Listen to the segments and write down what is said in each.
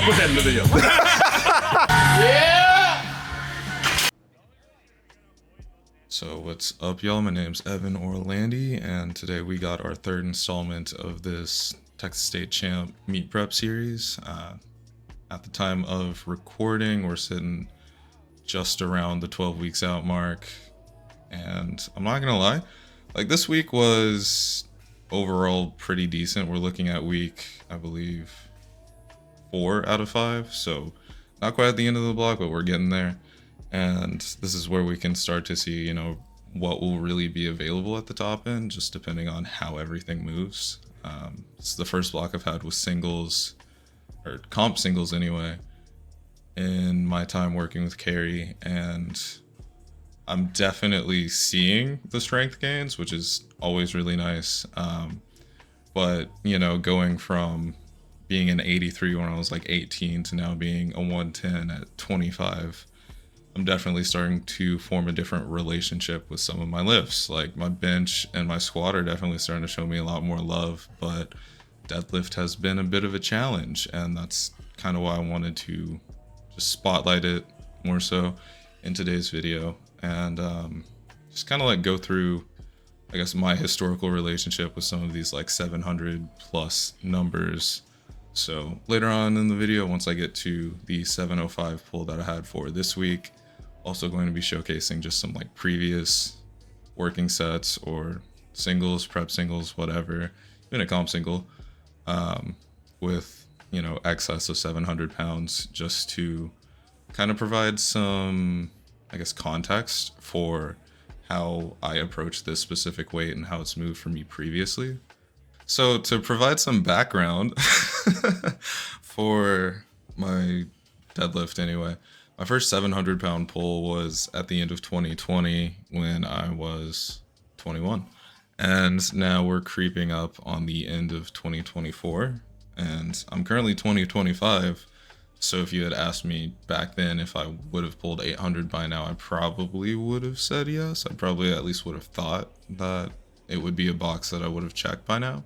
put that in the video. Yeah! So what's up, y'all? My name's Evan Orlandi, and today we got our third installment of this Texas State Champ Meet Prep series. At the time of recording, we're sitting just around the 12 weeks out mark, and I'm not gonna lie, like, this week was overall pretty decent. We're looking at week, I believe, 4 out of 5, so not quite at the end of the block, but we're getting there. And this is where we can start to see, you know, what will really be available at the top end, just depending on how everything moves. It's the first block I've had with singles, or comp singles anyway, in my time working with Carrie, and I'm definitely seeing the strength gains, which is always really nice. But, you know, going from being an 83 when I was like 18 to now being a 110 at 25, I'm definitely starting to form a different relationship with some of my lifts. Like, my bench and my squat are definitely starting to show me a lot more love, but deadlift has been a bit of a challenge, and that's kind of why I wanted to just spotlight it more so in today's video, and just kind of like go through, I guess, my historical relationship with some of these like 700 plus numbers. So later on in the video, once I get to the 705 pull that I had for this week, also going to be showcasing just some like previous working sets or singles, prep singles, whatever, even a comp single, with, you know, excess of 700 pounds, just to kind of provide some, I guess, context for how I approach this specific weight and how it's moved for me previously. So to provide some background for my deadlift anyway, my first 700 pound pull was at the end of 2020 when I was 21. And now we're creeping up on the end of 2024, and I'm currently 2025. So if you had asked me back then if I would have pulled 800 by now, I probably would have said yes. I probably at least would have thought that it would be a box that I would have checked by now.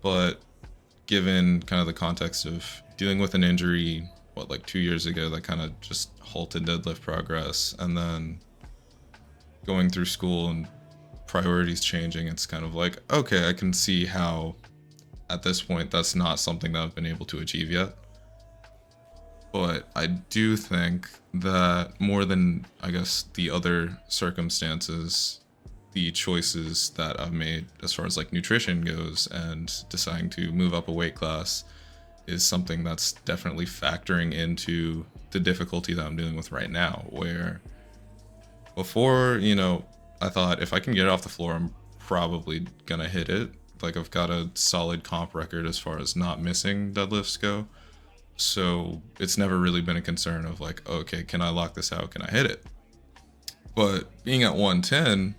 But given kind of the context of dealing with an injury, like 2 years ago, that kind of just halted deadlift progress, and then going through school and priorities changing, it's kind of like, okay, I can see how at this point that's not something that I've been able to achieve yet. But I do think that more than, I guess, the other circumstances, the choices that I've made as far as like nutrition goes and deciding to move up a weight class is something that's definitely factoring into the difficulty that I'm dealing with right now, where before, you know, I thought if I can get it off the floor, I'm probably gonna hit it. Like, I've got a solid comp record as far as not missing deadlifts go. So it's never really been a concern of like, okay, can I lock this out? Can I hit it? But being at 110,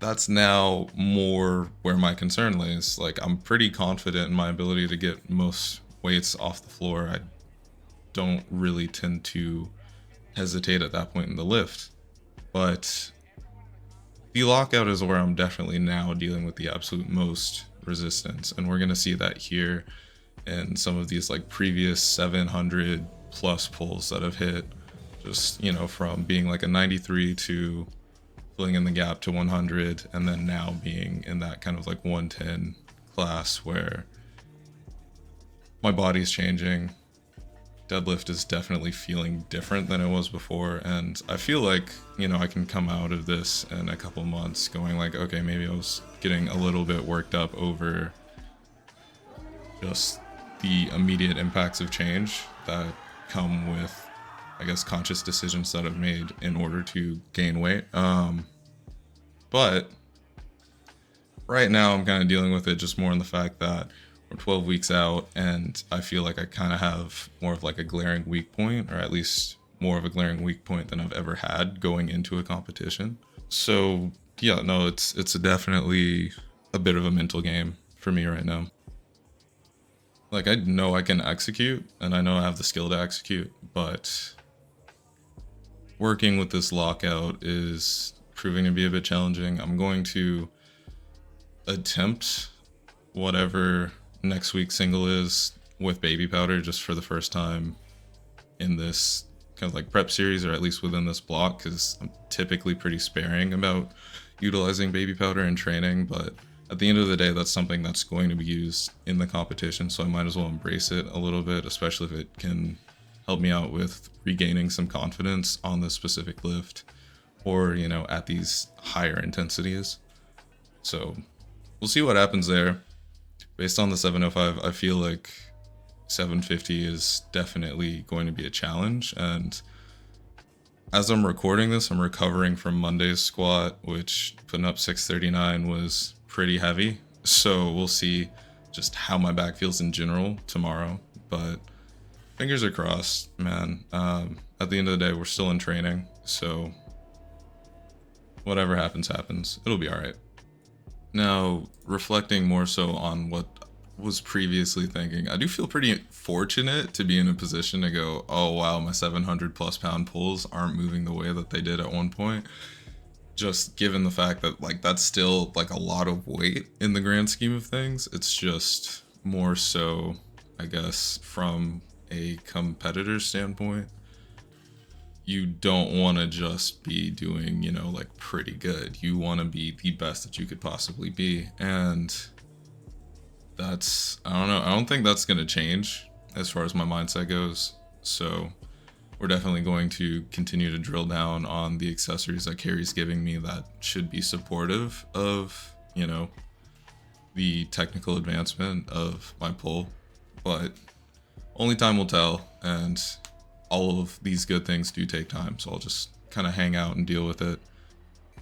that's now more where my concern lays. Like, I'm pretty confident in my ability to get most weights off the floor. I don't really tend to hesitate at that point in the lift. But the lockout is where I'm definitely now dealing with the absolute most resistance. And we're going to see that here in some of these like previous 700 plus pulls that I've hit. Just, you know, from being like a 93 to filling in the gap to 100, and then now being in that kind of like 110 class where my body's changing. Deadlift is definitely feeling different than it was before, and I feel like, you know, I can come out of this in a couple months going like, okay, maybe I was getting a little bit worked up over just the immediate impacts of change that come with, I guess, conscious decisions that I've made in order to gain weight. But right now I'm kind of dealing with it just more in the fact that we're 12 weeks out, and I feel like I kind of have more of like a glaring weak point, or at least more of a glaring weak point than I've ever had going into a competition. So yeah, no, it's definitely a bit of a mental game for me right now. Like, I know I can execute, and I know I have the skill to execute, but working with this lockout is proving to be a bit challenging. I'm going to attempt whatever next week's single is with baby powder just for the first time in this kind of like prep series, or at least within this block, because I'm typically pretty sparing about utilizing baby powder in training, but at the end of the day, that's something that's going to be used in the competition, so I might as well embrace it a little bit, especially if it can help me out with regaining some confidence on this specific lift, or, you know, at these higher intensities. So we'll see what happens there. Based on the 705, I feel like 750 is definitely going to be a challenge, and as I'm recording this, I'm recovering from Monday's squat, which putting up 639 was pretty heavy. So we'll see just how my back feels in general tomorrow. But fingers are crossed, man. At the end of the day, we're still in training. So whatever happens, happens. It'll be all right. Now, reflecting more so on what was previously thinking, I do feel pretty fortunate to be in a position to go, oh wow, my 700 plus pound pulls aren't moving the way that they did at one point. Just given the fact that like that's still like a lot of weight in the grand scheme of things. It's just more so, I guess, from a competitor standpoint, you don't want to just be doing, you know, like pretty good. You want to be the best that you could possibly be. And that's, I don't know, I don't think that's going to change as far as my mindset goes. So we're definitely going to continue to drill down on the accessories that Carrie's giving me that should be supportive of, you know, the technical advancement of my pull. But only time will tell, and all of these good things do take time, so I'll just kind of hang out and deal with it.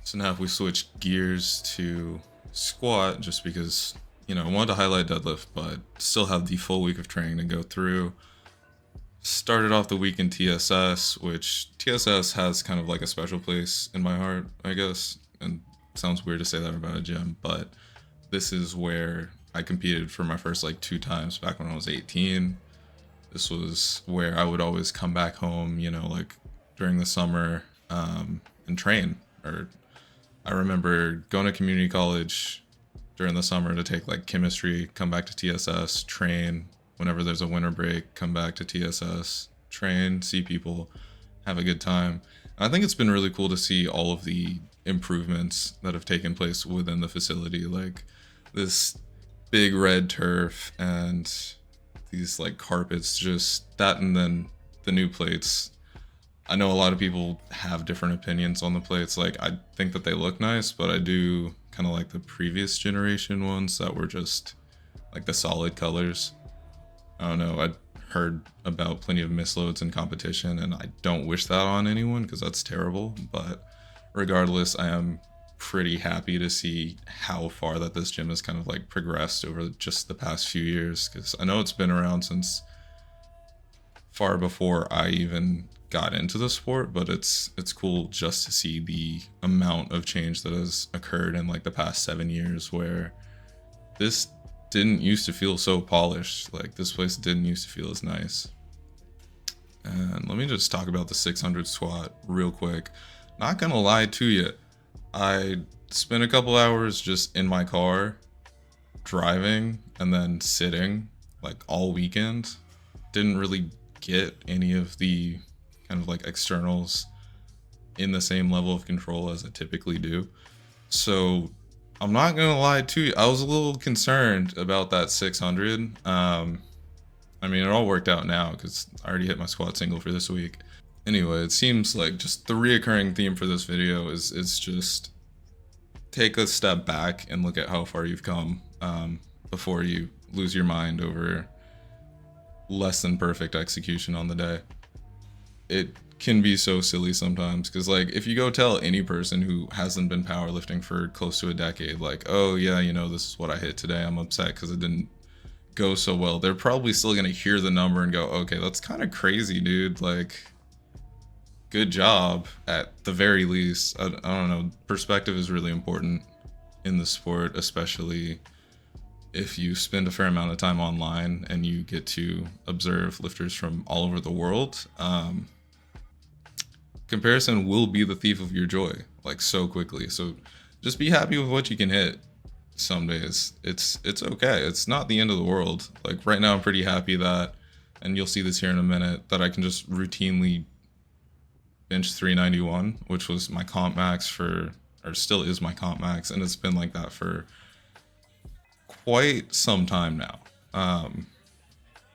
So now if we switch gears to squat, just because, you know, I wanted to highlight deadlift, but still have the full week of training to go through. Started off the week in TSS, which TSS has kind of like a special place in my heart, I guess. And it sounds weird to say that about a gym, but this is where I competed for my first like 2 times back when I was 18. This was where I would always come back home, you know, like during the summer, and train. Or I remember going to community college during the summer to take like chemistry, come back to TSS, train. Whenever there's a winter break, come back to TSS, train, see people, have a good time. And I think it's been really cool to see all of the improvements that have taken place within the facility, like this big red turf and these like carpets, just that, and then the new plates. I know a lot of people have different opinions on the plates. Like, I think that they look nice, but I do kind of like the previous generation ones that were just like the solid colors. I don't know, I'd heard about plenty of misloads in competition, and I don't wish that on anyone because that's terrible. But regardless, I am pretty happy to see how far that this gym has kind of like progressed over just the past few years, because I know it's been around since far before I even got into the sport, but it's cool just to see the amount of change that has occurred in like the past 7 years, where this didn't used to feel so polished. Like, this place didn't used to feel as nice. And let me just talk about the 600 squat real quick. Not gonna lie to you, I spent a couple hours just in my car driving and then sitting like all weekend. Didn't really get any of the kind of like externals in the same level of control as I typically do. So I'm not gonna lie to you, I was a little concerned about that 600. I mean, it all worked out now because I already hit my squat single for this week. Anyway, it seems like just the reoccurring theme for this video is just take a step back and look at how far you've come, before you lose your mind over less than perfect execution on the day. It can be so silly sometimes, because like if you go tell any person who hasn't been powerlifting for close to a decade, like, oh yeah, you know, this is what I hit today, I'm upset because it didn't go so well, they're probably still gonna hear the number and go, okay, that's kind of crazy, dude. Like, good job at the very least. I don't know, perspective is really important in the sport, especially if you spend a fair amount of time online and you get to observe lifters from all over the world. Comparison will be the thief of your joy, like, so quickly. So just be happy with what you can hit. some days it's okay. It's not the end of the world. Like right now I'm pretty happy that, and you'll see this here in a minute, that I can just routinely bench 391, which was my comp max for, or still is my comp max, and it's been like that for quite some time now.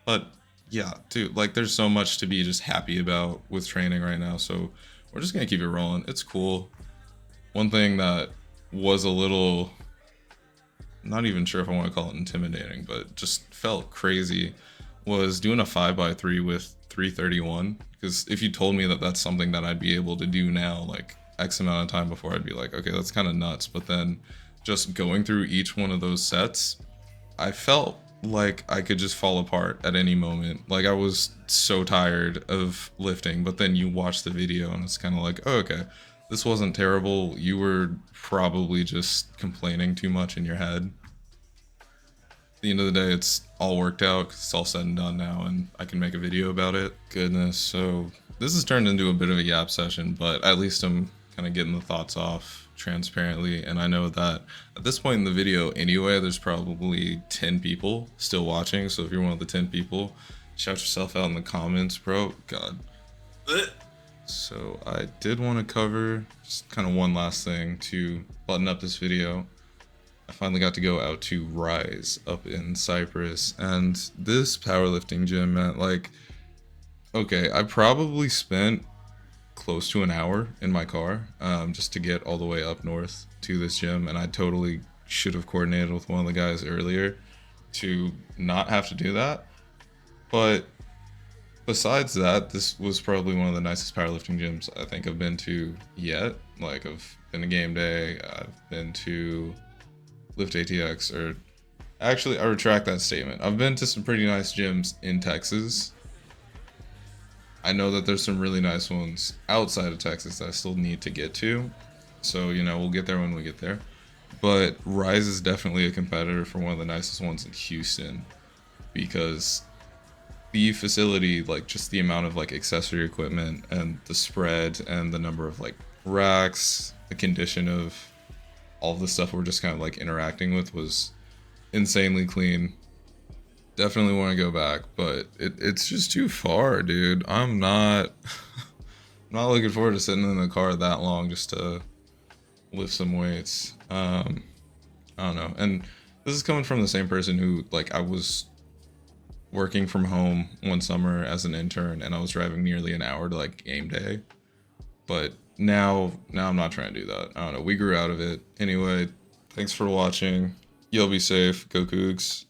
But yeah, dude, like there's so much to be just happy about with training right now. So we're just gonna keep it rolling. It's cool. One thing that was a little, not even sure if I want to call it intimidating, but just felt crazy, was doing a 5x3 with 331. Because if you told me that that's something that I'd be able to do now, like X amount of time before, I'd be like, okay, that's kind of nuts. But then just going through each one of those sets, I felt like I could just fall apart at any moment. Like I was so tired of lifting, but then you watch the video and it's kind of like, oh, okay, this wasn't terrible. You were probably just complaining too much in your head. At the end of the day, it's all worked out 'cause it's all said and done now, and I can make a video about it. Goodness, so this has turned into a bit of a yap session, but at least I'm kind of getting the thoughts off transparently, and I know that at this point in the video anyway, there's probably 10 people still watching, so if you're one of the 10 people, shout yourself out in the comments, bro. God. So I did want to cover just kind of one last thing to button up this video. I finally got to go out to Rise up in Cyprus, and this powerlifting gym meant like, okay, I probably spent close to an hour in my car just to get all the way up north to this gym, and I totally should have coordinated with one of the guys earlier to not have to do that. But besides that, this was probably one of the nicest powerlifting gyms I think I've been to yet. Like I've been to Game Day, I've been to Lift ATX, or actually I retract that statement. I've been to some pretty nice gyms in Texas. I know that there's some really nice ones outside of Texas that I still need to get to. So, you know, we'll get there when we get there. But Rise is definitely a competitor for one of the nicest ones in Houston, because the facility, like just the amount of like accessory equipment and the spread and the number of like racks, the condition of all of the stuff we're just kind of like interacting with was insanely clean. Definitely want to go back, but it's just too far, dude. I'm not I'm not looking forward to sitting in the car that long just to lift some weights. I don't know. And this is coming from the same person who, like, I was working from home one summer as an intern and I was driving nearly an hour to like game day. But now I'm not trying to do that. I don't know. We grew out of it. Anyway, thanks for watching. You'll be safe. Go Cougs.